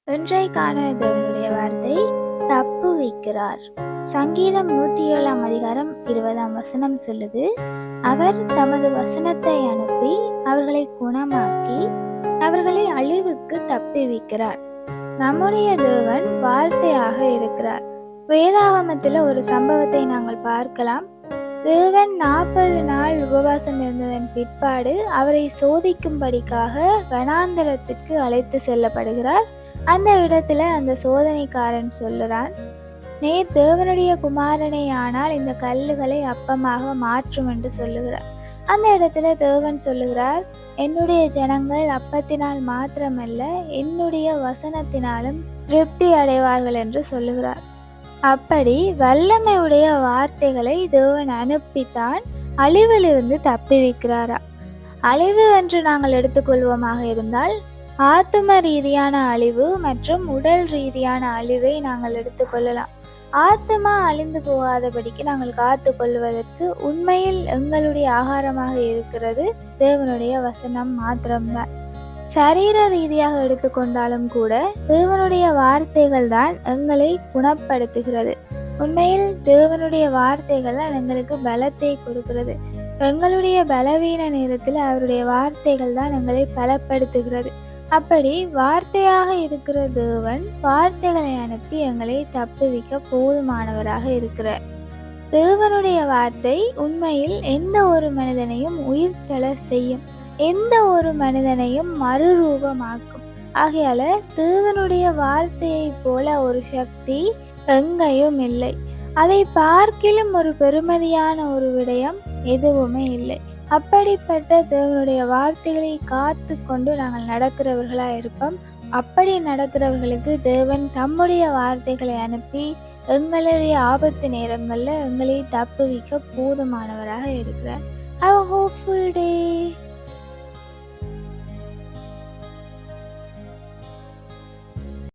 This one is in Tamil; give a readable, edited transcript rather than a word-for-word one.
இன்றைக்கான தேவனுடைய வார்த்தை தப்புவிக்கிறார். சங்கீதம் 107 அதிகாரம் 20 சொல்லுது, அவர் தமது வசனத்தை அனுப்பி அவர்களை குணமாக்கி அவர்களை அழிவுக்கு தப்புவிக்கிறார். நம்முடைய தேவன் வார்த்தையாக இருக்கிறார். வேதாகமத்தில் ஒரு சம்பவத்தை நாங்கள் பார்க்கலாம். தேவன் 40 நாள் உபவாசம் இருந்ததன் பிற்பாடு அவரை சோதிக்கும்படிக்காக வனாந்தரத்திற்கு அழைத்து செல்லப்படுகிறார். அந்த இடத்துல அந்த சோதனைக்காரன் சொல்லுறான், நீர் தேவனுடைய குமாரனே ஆனால் இந்த கல்லுகளை அப்பமாக மாற்றும் என்று சொல்லுகிறார். அந்த இடத்துல தேவன் சொல்லுகிறார், என்னுடைய ஜனங்கள் அப்பத்தினால் மாத்திரமல்ல என்னுடைய வசனத்தினாலும் திருப்தி அடைவார்கள் என்று சொல்லுகிறார். அப்படி வல்லமையுடைய வார்த்தைகளை தேவன் அனுப்பித்தான் அழிவிலிருந்து தப்புவிக்கிறாரா. அழிவு என்று நாங்கள் எடுத்துக்கொள்வோமாக இருந்தால் ஆத்தும ரீதியான அழிவு மற்றும் உடல் ரீதியான அழிவை நாங்கள் எடுத்துக்கொள்ளலாம். ஆத்மா அழிந்து போகாதபடிக்கு நாங்கள் காத்து கொள்வதற்கு உண்மையில் எங்களுடைய ஆகாரமாக இருக்கிறது தேவனுடைய வசனம் மாத்திரம்தான். சரீர ரீதியாக எடுத்துக்கொண்டாலும் கூட தேவனுடைய வார்த்தைகள் தான் எங்களை குணப்படுத்துகிறது. உண்மையில் தேவனுடைய வார்த்தைகள் தான் எங்களுக்கு பலத்தை கொடுக்கிறது. எங்களுடைய பலவீன நேரத்தில் அவருடைய வார்த்தைகள் தான் எங்களை பலப்படுத்துகிறது. அப்படி வார்த்தையாக இருக்கிற தேவன் வார்த்தைகளை அனுப்பி எங்களை தப்புவிக்க போதுமானவராக இருக்கிறார். தேவனுடைய வார்த்தை உண்மையில் எந்த ஒரு மனிதனையும் உயிர்த்தெழ செய்யும், எந்த ஒரு மனிதனையும் மறுரூபமாக்கும். ஆகையால தேவனுடைய வார்த்தையை போல ஒரு சக்தி எங்கேயும் இல்லை. அதை பார்க்கிலும் ஒரு பெருமதியான ஒரு விடயம் எதுவுமே இல்லை. அப்படிப்பட்ட தேவனுடைய வார்த்தைகளை காத்து கொண்டு நாங்கள் நடக்கிறவர்களாக இருப்போம். அப்படி நடக்கிறவர்களுக்கு தேவன் தம்முடைய வார்த்தைகளை அனுப்பி எங்களுடைய ஆபத்து நேரங்களில் எங்களை தப்புவிக்க போதுமானவராக இருக்கிறார். Have a hopeful day.